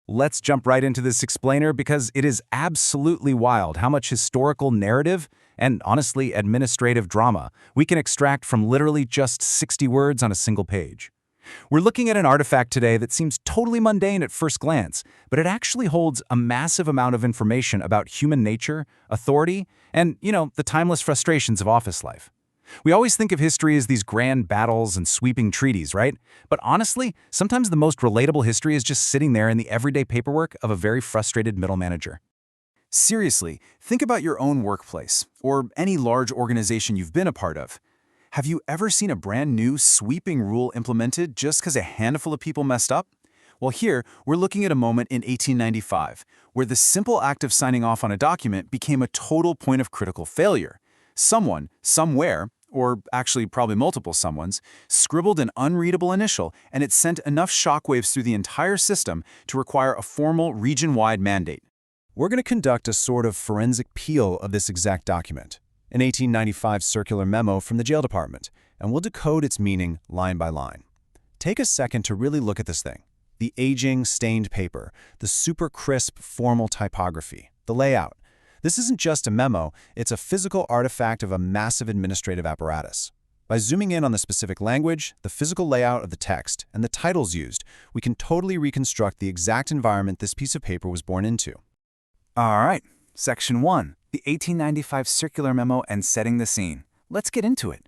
Let's jump right into this explainer because it is absolutely wild how much historical narrative and, honestly, administrative drama we can extract from literally just 60 words on a single page. We're looking at an artifact today that seems totally mundane at first glance, but it actually holds a massive amount of information about human nature, authority, and, the timeless frustrations of office life. We always think of history as these grand battles and sweeping treaties, right? But honestly, sometimes the most relatable history is just sitting there in the everyday paperwork of a very frustrated middle manager. Seriously, think about your own workplace, or any large organization you've been a part of. Have you ever seen a brand new, sweeping rule implemented just because a handful of people messed up? Well, here, we're looking at a moment in 1895, where the simple act of signing off on a document became a total point of critical failure. Someone, somewhere, or actually probably multiple someones, scribbled an unreadable initial, and it sent enough shockwaves through the entire system to require a formal region-wide mandate. We're going to conduct a sort of forensic peel of this exact document, an 1895 circular memo from the jail department, and we'll decode its meaning line by line. Take a second to really look at this thing. The aging, stained paper, the super crisp, formal typography, the layout. This isn't just a memo, it's a physical artifact of a massive administrative apparatus. By zooming in on the specific language, the physical layout of the text, and the titles used, we can totally reconstruct the exact environment this piece of paper was born into. All right, Section 1, the 1895 Circular Memo and Setting the Scene. Let's get into it.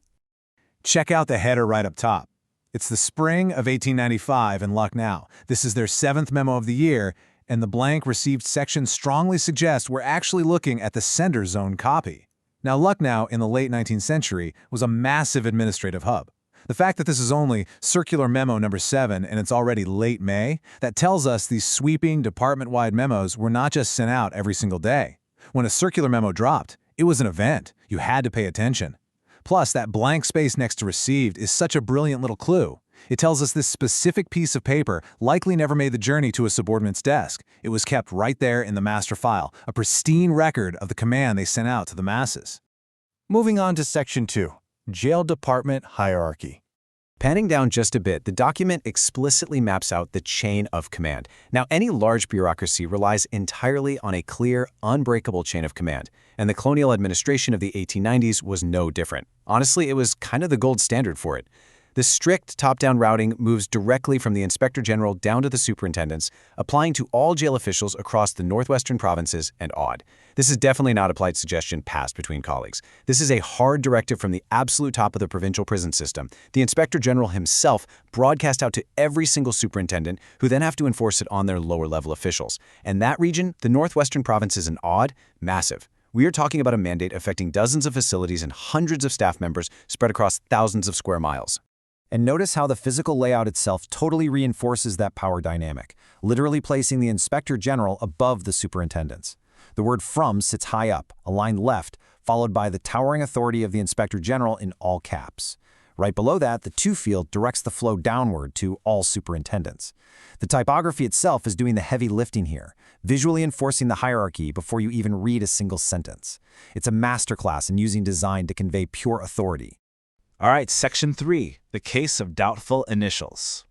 Check out the header right up top. It's the spring of 1895 in Lucknow. This is their 7th memo of the year, and the blank received section strongly suggests we're actually looking at the sender's own copy. Now, Lucknow in the late 19th century was a massive administrative hub. The fact that this is only Circular Memo number 7 and it's already late May, that tells us these sweeping department-wide memos were not just sent out every single day. When a circular memo dropped, it was an event. You had to pay attention. Plus, that blank space next to received is such a brilliant little clue. It tells us this specific piece of paper likely never made the journey to a subordinate's desk. It was kept right there in the master file, a pristine record of the command they sent out to the masses. Moving on to Section 2, Jail Department Hierarchy. Panning down just a bit, the document explicitly maps out the chain of command. Now, any large bureaucracy relies entirely on a clear, unbreakable chain of command, and the colonial administration of the 1890s was no different. Honestly, it was kind of the gold standard for it. The strict top-down routing moves directly from the Inspector General down to the superintendents, applying to all jail officials across the northwestern provinces and odd. This is definitely not a polite suggestion passed between colleagues. This is a hard directive from the absolute top of the provincial prison system. The Inspector General himself broadcast out to every single superintendent, who then have to enforce it on their lower-level officials. And that region, the northwestern provinces and odd, massive. We are talking about a mandate affecting dozens of facilities and hundreds of staff members spread across thousands of square miles. And notice how the physical layout itself totally reinforces that power dynamic, literally placing the Inspector General above the superintendents. The word "from" sits high up, aligned left, followed by the towering authority of the Inspector General in all caps. Right below that, the "to" field directs the flow downward to all superintendents. The typography itself is doing the heavy lifting here, visually enforcing the hierarchy before you even read a single sentence. It's a masterclass in using design to convey pure authority. All right, Section 3, the case of doubtful initials.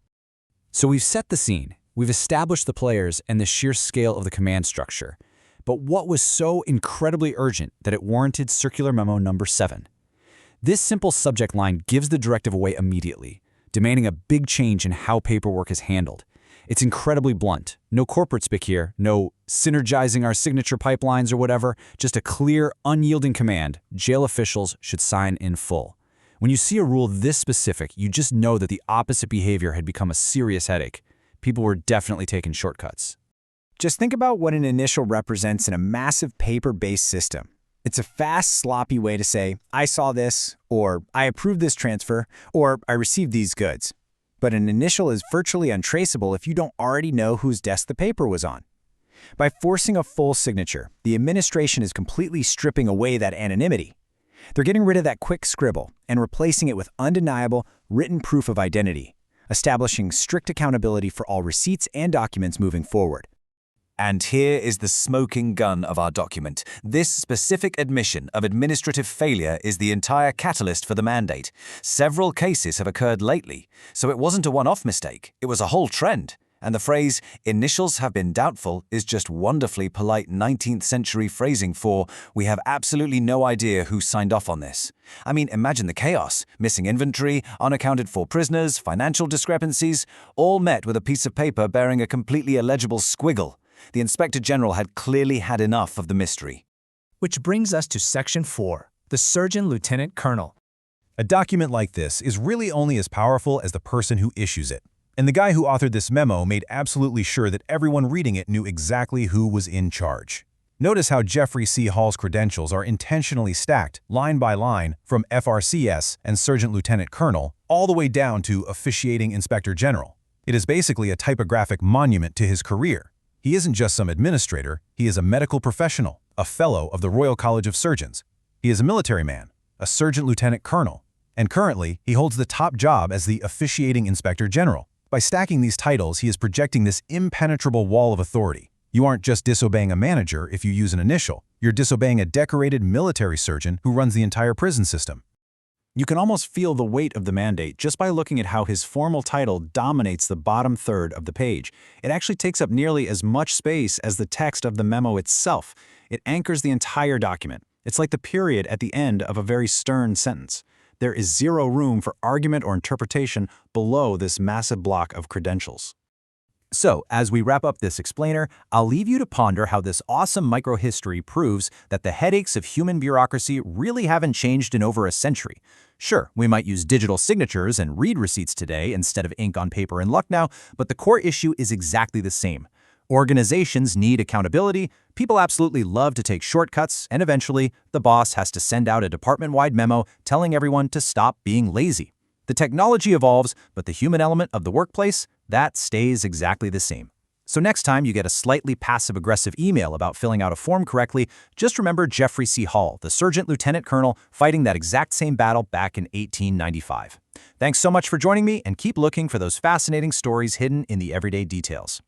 So we've set the scene, we've established the players and the sheer scale of the command structure. But what was so incredibly urgent that it warranted Circular Memo number 7? This simple subject line gives the directive away immediately, demanding a big change in how paperwork is handled. It's incredibly blunt. No corporate speak here, no synergizing our signature pipelines or whatever, just a clear, unyielding command: jail officials should sign in full. When you see a rule this specific, you just know that the opposite behavior had become a serious headache. People were definitely taking shortcuts. Just think about what an initial represents in a massive paper-based system. It's a fast, sloppy way to say, "I saw this," or "I approved this transfer," or "I received these goods." But an initial is virtually untraceable if you don't already know whose desk the paper was on. By forcing a full signature, the administration is completely stripping away that anonymity. They're getting rid of that quick scribble and replacing it with undeniable, written proof of identity, establishing strict accountability for all receipts and documents moving forward. And here is the smoking gun of our document. This specific admission of administrative failure is the entire catalyst for the mandate. Several cases have occurred lately, so it wasn't a one-off mistake, it was a whole trend. And the phrase, initials have been doubtful, is just wonderfully polite 19th century phrasing for, we have absolutely no idea who signed off on this. I mean, imagine the chaos. Missing inventory, unaccounted for prisoners, financial discrepancies, all met with a piece of paper bearing a completely illegible squiggle. The Inspector General had clearly had enough of the mystery. Which brings us to Section 4, the Surgeon Lieutenant Colonel. A document like this is really only as powerful as the person who issues it. And the guy who authored this memo made absolutely sure that everyone reading it knew exactly who was in charge. Notice how Jeffrey C. Hall's credentials are intentionally stacked, line by line, from FRCS and Sergeant Lieutenant Colonel, all the way down to Officiating Inspector General. It is basically a typographic monument to his career. He isn't just some administrator, he is a medical professional, a fellow of the Royal College of Surgeons. He is a military man, a Sergeant Lieutenant Colonel, and currently he holds the top job as the Officiating Inspector General. By stacking these titles, he is projecting this impenetrable wall of authority. You aren't just disobeying a manager if you use an initial. You're disobeying a decorated military surgeon who runs the entire prison system. You can almost feel the weight of the mandate just by looking at how his formal title dominates the bottom third of the page. It actually takes up nearly as much space as the text of the memo itself. It anchors the entire document. It's like the period at the end of a very stern sentence. There is zero room for argument or interpretation below this massive block of credentials. So, as we wrap up this explainer, I'll leave you to ponder how this awesome microhistory proves that the headaches of human bureaucracy really haven't changed in over a century. Sure, we might use digital signatures and read receipts today instead of ink on paper in Lucknow, but the core issue is exactly the same. Organizations need accountability, people absolutely love to take shortcuts, and eventually, the boss has to send out a department-wide memo telling everyone to stop being lazy. The technology evolves, but the human element of the workplace, that stays exactly the same. So next time you get a slightly passive-aggressive email about filling out a form correctly, just remember Jeffrey C. Hall, the Sergeant Lieutenant Colonel, fighting that exact same battle back in 1895. Thanks so much for joining me, and keep looking for those fascinating stories hidden in the everyday details.